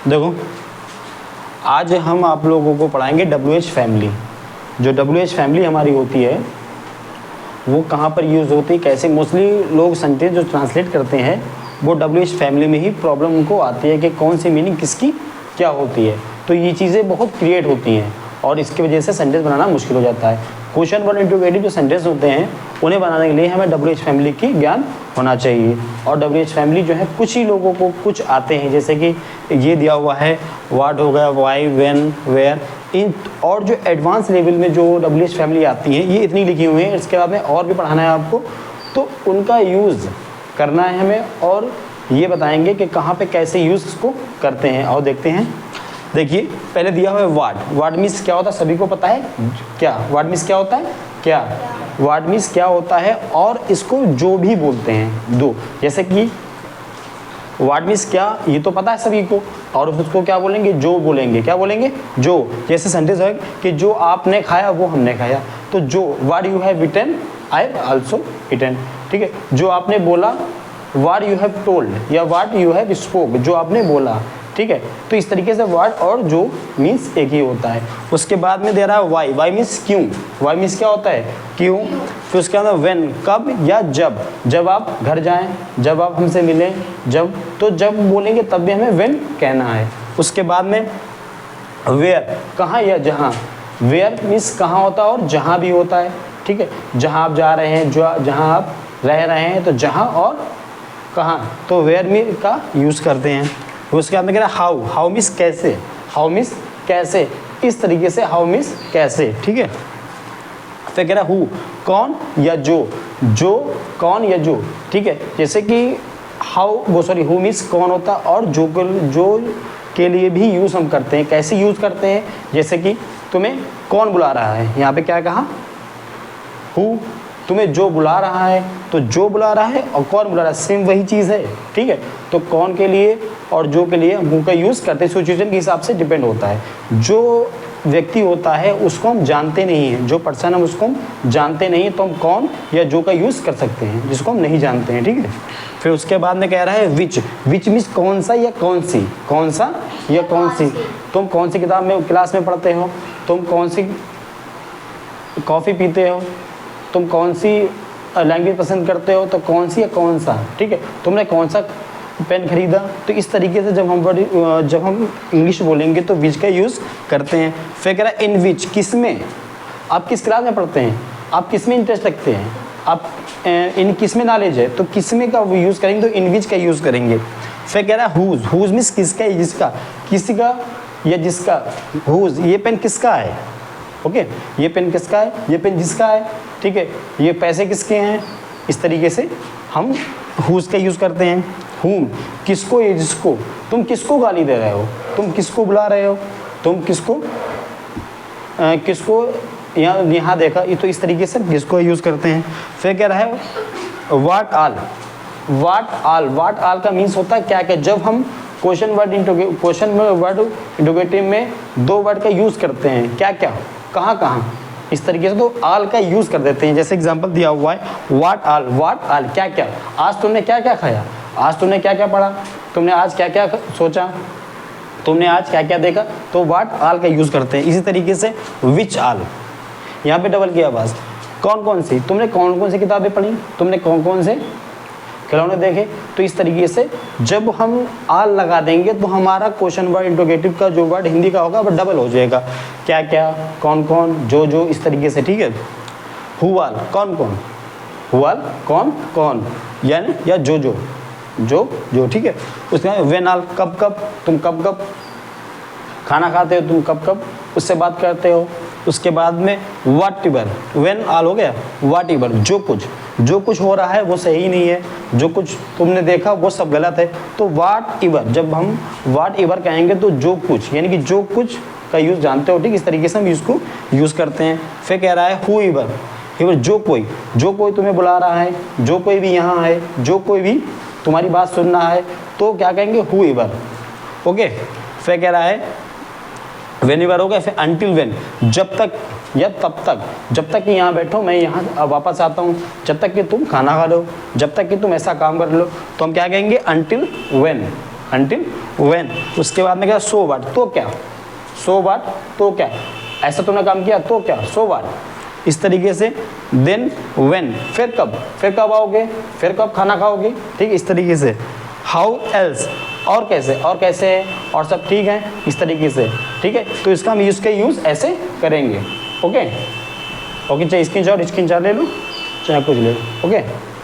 देखो, आज हम आप लोगों को पढ़ाएंगे WH फैमिली। जो WH फैमिली हमारी होती है वो कहाँ पर यूज़ होती है, कैसे। मोस्टली लोग सेंटेंस जो ट्रांसलेट करते हैं वो WH फैमिली में ही प्रॉब्लम उनको आती है कि कौन सी मीनिंग किसकी क्या होती है। तो ये चीज़ें बहुत क्रिएट होती हैं और इसकी वजह से सेंटेंस बनाना मुश्किल हो जाता है। क्वेश्चन वर्ड इंटरोगेटिव जो सेंटेंस होते हैं उन्हें बनाने के लिए हमें WH फैमिली की ज्ञान होना चाहिए। और WH फैमिली जो है कुछ ही लोगों को कुछ आते हैं, जैसे कि ये दिया हुआ है व्हाट हो गया, वाई, व्हेन, वेयर, इन। और जो एडवांस लेवल में जो WH फैमिली आती हैं ये इतनी लिखी हुई हैं, इसके बाद में और भी पढ़ाना है आपको, तो उनका यूज़ करना है हमें और ये बताएंगे कि कहाँ पे कैसे यूज़ इसको करते हैं। और देखते हैं, देखिए पहले दिया हुआ है वाट। वाट मीन्स क्या होता है, सभी को पता है क्या। वाट मीन्स क्या होता है, क्या। वाट मीन्स क्या होता है और इसको जो भी बोलते हैं दो, जैसे कि वाट मीन्स क्या ये तो पता है सभी को, और उसको क्या बोलेंगे, जो बोलेंगे। क्या बोलेंगे, जो। जैसे सेंटेंस है कि जो आपने खाया वो हमने खाया, तो जो। What you have eaten I have also eaten, ठीक है। जो आपने बोला, वाट यू हैव टोल्ड, या वाट यू हैव स्पोक, जो आपने बोला, ठीक है। तो इस तरीके से वाट और जो मीन्स एक ही होता है। उसके बाद में दे रहा है वाई। वाई मीन्स क्यों। वाई मीन्स क्या होता है, क्यों। फिर उसके बाद व्हेन, कब या जब। जब आप घर जाएं, जब आप हमसे मिलें, जब, तो जब बोलेंगे तब भी हमें व्हेन कहना है। उसके बाद में वेयर, कहाँ या जहाँ। वेयर मीन्स कहाँ होता है और जहाँ भी होता है, ठीक है। जहाँ आप जा रहे हैं, जो जहाँ आप रह रहे हैं, तो जहाँ और कहाँ, तो वेयर में का यूज़ करते हैं। उसके बाद में कह रहा है हाउ। हाउ मीन्स कैसे। हाउ मीन्स कैसे, इस तरीके से हाउ मीन्स कैसे, ठीक है। फिर कह रहा है हु, कौन या जो। जो, कौन या जो, ठीक है। जैसे कि हाउ वो सॉरी हु मीन्स कौन होता है और जो के लिए भी यूज़ हम करते हैं। कैसे यूज़ करते हैं, जैसे कि तुम्हें कौन बुला रहा है, यहाँ पे क्या कहा, हु। तुम्हें जो बुला रहा है, तो जो बुला रहा है और कौन बुला रहा है सेम वही चीज़ है, ठीक है। तो कौन के लिए और जो के लिए हम हु का यूज़ करते हैं, सिचुएशन के हिसाब से डिपेंड होता है। जो व्यक्ति होता है उसको हम जानते नहीं हैं, जो पर्सन हम उसको हम जानते नहीं, तो हम कौन या जो का यूज़ कर सकते हैं जिसको हम नहीं जानते हैं, ठीक है। फिर उसके बाद में कह रहा है विच। विच मीन्स कौन सा या कौन सी। कौन सा या कौन सी। तुम कौन सी किताब में क्लास में पढ़ते हो, तुम कौन सी कॉफ़ी पीते हो, तुम कौन सी लैंग्वेज पसंद करते हो, तो कौन सी या कौन सा, ठीक है। तुमने कौन सा पेन खरीदा। तो इस तरीके से जब हम इंग्लिश बोलेंगे तो विच का यूज़ करते हैं। फिर कह रहा है इन विच, किस में। आप किस क्लास में पढ़ते हैं, आप किस में इंटरेस्ट रखते हैं, आप इन किस में नॉलेज है, तो किस में का यूज़ करेंगे, तो इन विच का यूज़ करेंगे। फिर कह रहा है हुज। हुज मीन्स किसका या जिसका, किसी का या जिसका। हुज, ये पेन किसका है, ओके। ये पेन किसका है, ये पेन जिसका है, ठीक है। ये पैसे किसके हैं, इस तरीके से हम हुज का यूज़ करते हैं। हुम, किसको या जिसको। तुम किसको गाली दे रहे हो, तुम किसको बुला रहे हो, तुम किसको किसको यहाँ देखा, ये तो इस तरीके से किसको यूज़ करते हैं। फिर कह रहा है what all. What all. What all का मीन्स होता है क्या क्या। जब हम क्वेश्चन वर्ड इंटरोगेटिव में दो वर्ड का यूज़ करते हैं, क्या क्या, कहाँ कहाँ, इस तरीके से, तो आल का यूज़ कर देते हैं। जैसे एग्जांपल दिया हुआ है व्हाट आल। व्हाट आल, क्या क्या। आज तुमने क्या क्या खाया, आज तुमने क्या क्या पढ़ा, तुमने आज क्या क्या सोचा, तुमने आज क्या क्या देखा, तो व्हाट आल का यूज़ करते हैं। इसी तरीके से विच आल, यहाँ पे डबल किया आवाज़। कौन कौन सी, तुमने कौन कौन सी किताबें पढ़ी, तुमने कौन कौन से खिलौने देखे। तो इस तरीके से जब हम आल लगा देंगे तो हमारा क्वेश्चन वर्ड इंटरोगेटिव का जो वर्ड हिंदी का होगा वो डबल हो जाएगा। क्या क्या, कौन कौन, जो जो, इस तरीके से, ठीक है। हुआल, कौन कौन। हुआल, कौन कौन, यानी या जो जो, जो जो, ठीक है। उसके बाद व्हेन आल, कब कब, तुम कब कब खाना खाते हो, तुम कब कब उससे बात करते हो। उसके बाद में व्हाट एवर। व्हेन आल हो गया, व्हाट एवर, जो कुछ हो रहा है वो सही नहीं है, जो कुछ तुमने देखा वो सब गलत है। तो व्हाट एवर, जब हम व्हाट एवर कहेंगे तो जो कुछ, यानी कि जो कुछ का यूज़ जानते हो, ठीक। इस तरीके से हम इसको यूज़ करते हैं। फिर कह रहा है हु एवर। एवर जो कोई तुम्हें बुला रहा है, जो कोई भी यहाँ है, जो कोई भी तुम्हारी बात सुन रहा है, तो क्या कहेंगे, हु एवर, ओके। फिर कह रहा है वेन एवर हो गया। फिर अनटिल वेन, जब तक या तब तक, जब तक कि यहाँ बैठो मैं यहाँ वापस आता हूँ, जब तक कि तुम खाना खा लो, जब तक कि तुम ऐसा काम कर लो, तो हम क्या कहेंगे, अनटिल वेन, until when। उसके बाद में क्या, so what, तो क्या, so what, तो क्या, ऐसा तुमने काम किया तो क्या, so what। इस तरीके से then when, फिर कब आओगे, फिर कब खाना खाओगे, ठीक, इस तरीके से। how else, और कैसे है, और सब ठीक है, इस तरीके से, ठीक है। तो इसका हम यूज़ ऐसे करेंगे। ओके, चाहे स्क्रीन शॉट ले लो, चाहे कुछ ले लो। ओके।